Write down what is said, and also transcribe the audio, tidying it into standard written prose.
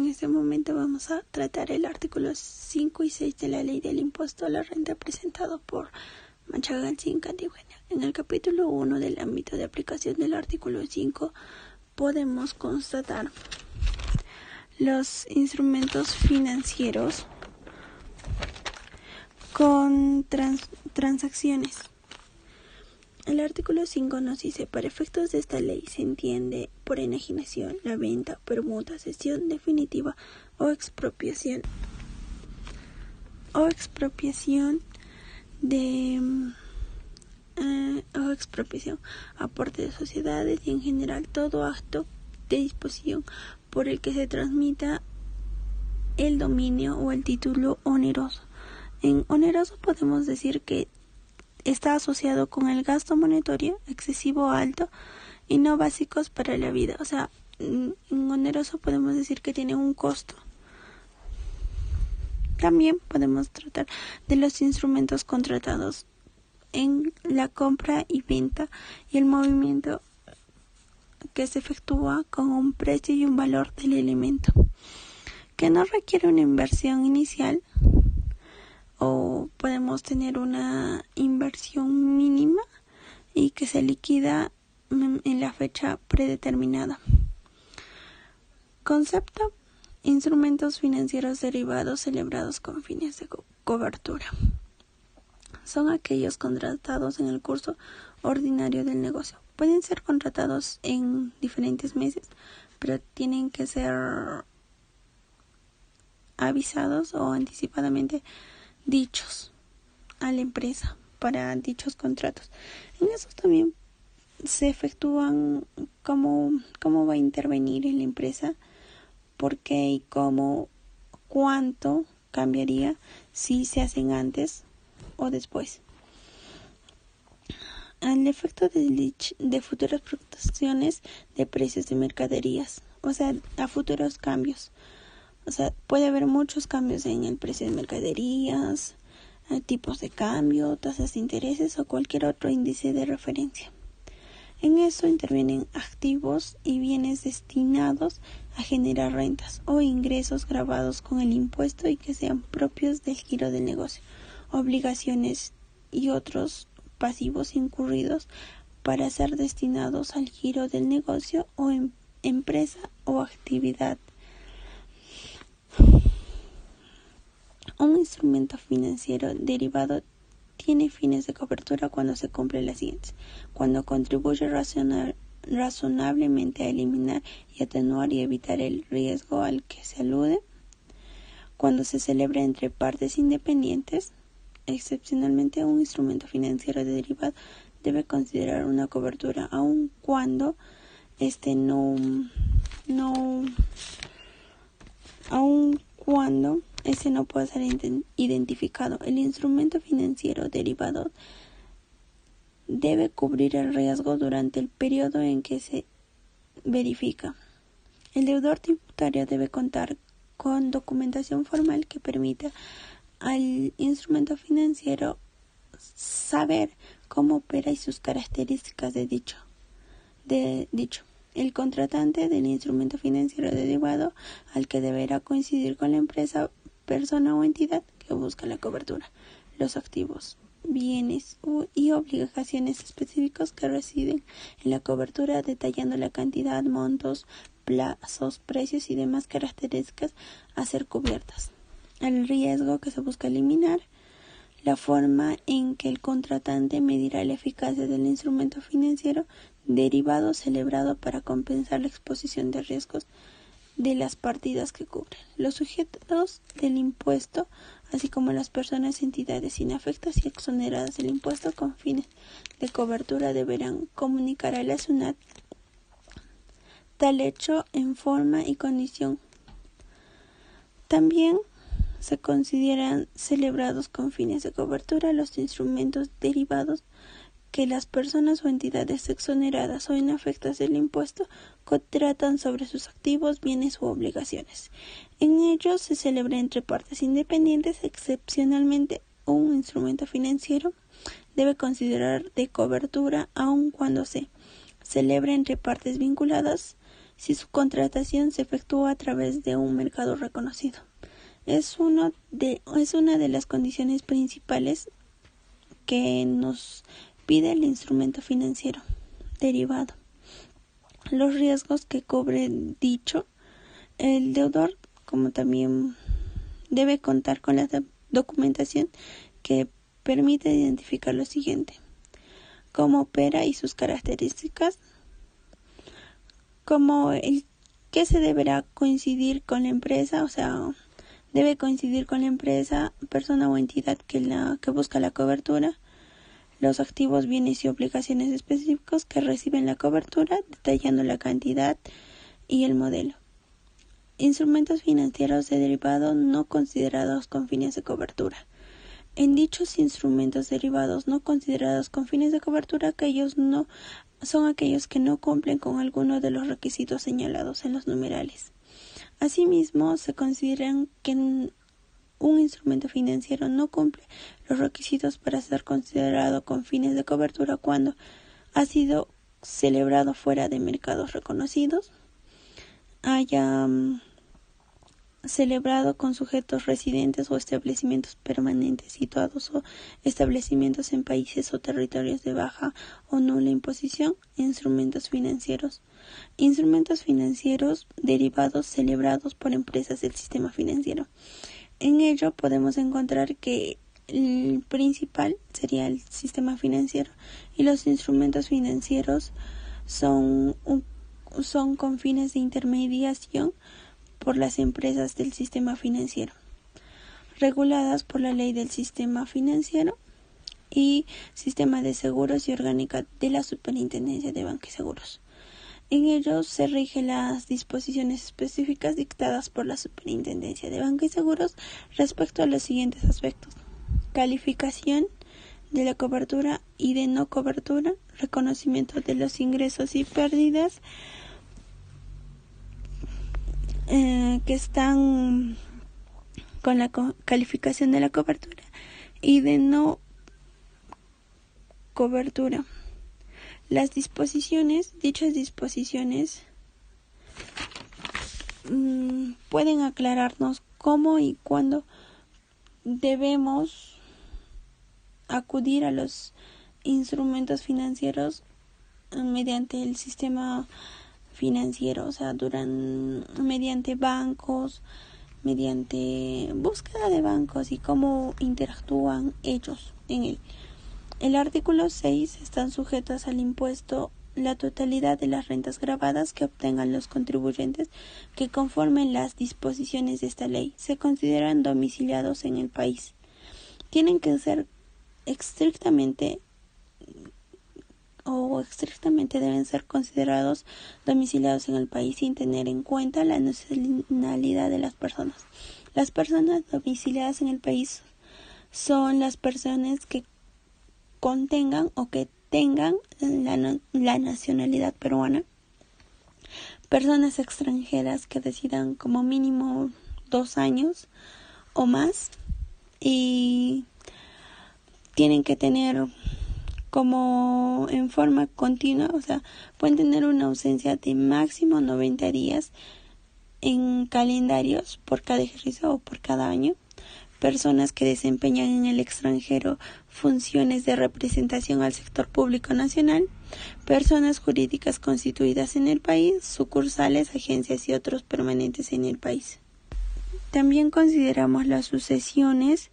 En este momento vamos a tratar el artículo 5 y 6 de la Ley del Impuesto a la Renta presentado por Machagan-Sin Cantigüena. En el capítulo 1 del ámbito de aplicación del artículo 5 podemos constatar los instrumentos financieros con transacciones. El artículo 5 nos dice: para efectos de esta ley se entiende por enajenación la venta, permuta, cesión definitiva o expropiación aporte de sociedades y en general todo acto de disposición por el que se transmita el dominio o el título oneroso. En oneroso podemos decir que está asociado con el gasto monetario excesivo o alto y no básicos para la vida. O sea, en oneroso podemos decir que tiene un costo. También podemos tratar de los instrumentos contratados en la compra y venta y el movimiento que se efectúa con un precio y un valor del elemento, que no requiere una inversión inicial, o podemos tener una inversión mínima y que se liquida en la fecha predeterminada. Concepto: instrumentos financieros derivados celebrados con fines de cobertura. Son aquellos contratados en el curso ordinario del negocio. Pueden ser contratados en diferentes meses, pero tienen que ser avisados o anticipadamente dichos a la empresa para dichos contratos. En eso también se efectúan cómo va a intervenir en la empresa, por qué y cómo, cuánto cambiaría si se hacen antes o después. Al efecto de futuras fluctuaciones de precios de mercaderías, o sea, a futuros cambios. O sea, puede haber muchos cambios en el precio de mercaderías, tipos de cambio, tasas de intereses o cualquier otro índice de referencia. En eso intervienen activos y bienes destinados a generar rentas o ingresos gravados con el impuesto y que sean propios del giro del negocio, obligaciones y otros pasivos incurridos para ser destinados al giro del negocio o empresa o actividad. Un instrumento financiero derivado tiene fines de cobertura cuando se cumple las siguientes: cuando contribuye razonablemente a eliminar y atenuar y evitar el riesgo al que se alude, cuando se celebra entre partes independientes. Excepcionalmente, un instrumento financiero derivado debe considerar una cobertura aun cuando no puede ser identificado. El instrumento financiero derivado debe cubrir el riesgo durante el periodo en que se verifica. El deudor tributario debe contar con documentación formal que permita al instrumento financiero saber cómo opera y sus características de dicho. El contratante del instrumento financiero derivado al que deberá coincidir con la empresa, persona o entidad que busca la cobertura, los activos, bienes y obligaciones específicos que residen en la cobertura, detallando la cantidad, montos, plazos, precios y demás características a ser cubiertas, el riesgo que se busca eliminar, la forma en que el contratante medirá la eficacia del instrumento financiero derivado celebrado para compensar la exposición de riesgos de las partidas que cubren, los sujetos del impuesto, así como las personas y entidades inafectas y exoneradas del impuesto con fines de cobertura deberán comunicar a la SUNAT tal hecho en forma y condición. También se consideran celebrados con fines de cobertura los instrumentos derivados que las personas o entidades exoneradas o inafectas del impuesto contratan sobre sus activos, bienes u obligaciones. En ellos se celebra entre partes independientes. Excepcionalmente, un instrumento financiero debe considerar de cobertura aun cuando se celebra entre partes vinculadas si su contratación se efectúa a través de un mercado reconocido. Es una de las condiciones principales que nos pide el instrumento financiero derivado. Los riesgos que cubre el deudor, como también debe contar con la documentación que permite identificar lo siguiente: cómo opera y sus características, que se deberá coincidir con la empresa, o sea, debe coincidir con la empresa, persona o entidad que busca la cobertura, los activos, bienes y obligaciones específicos que reciben la cobertura, detallando la cantidad y el modelo. Instrumentos financieros de derivado no considerados con fines de cobertura. En dichos instrumentos derivados no considerados con fines de cobertura, son aquellos que no cumplen con alguno de los requisitos señalados en los numerales. Asimismo, se consideran que un instrumento financiero no cumple los requisitos para ser considerado con fines de cobertura cuando ha sido celebrado fuera de mercados reconocidos, haya celebrado con sujetos residentes o establecimientos permanentes situados o establecimientos en países o territorios de baja o nula imposición. Instrumentos financieros derivados celebrados por empresas del sistema financiero. En ello podemos encontrar que el principal sería el sistema financiero, y los instrumentos financieros son con fines de intermediación por las empresas del sistema financiero, reguladas por la ley del sistema financiero y sistema de seguros y orgánica de la Superintendencia de Banca y Seguros. En ellos se rigen las disposiciones específicas dictadas por la Superintendencia de Banca y Seguros respecto a los siguientes aspectos: calificación de la cobertura y de no cobertura, reconocimiento de los ingresos y pérdidas que están con la calificación de la cobertura y de no cobertura. Dichas disposiciones pueden aclararnos cómo y cuándo debemos acudir a los instrumentos financieros mediante el sistema financiero, o sea, mediante bancos, mediante búsqueda de bancos y cómo interactúan ellos en él. El artículo 6 están sujetas al impuesto la totalidad de las rentas gravadas que obtengan los contribuyentes que conformen las disposiciones de esta ley se consideran domiciliados en el país. Tienen que ser estrictamente deben ser considerados domiciliados en el país sin tener en cuenta la nacionalidad de las personas. Las personas domiciliadas en el país son las personas que contengan o que tengan la nacionalidad peruana, personas extranjeras que residan como mínimo 2 años o más y tienen que tener como en forma continua, o sea, pueden tener una ausencia de máximo 90 días en calendarios por cada ejercicio o por cada año. Personas que desempeñan en el extranjero funciones de representación al sector público nacional, personas jurídicas constituidas en el país, sucursales, agencias y otros permanentes en el país. También consideramos las sucesiones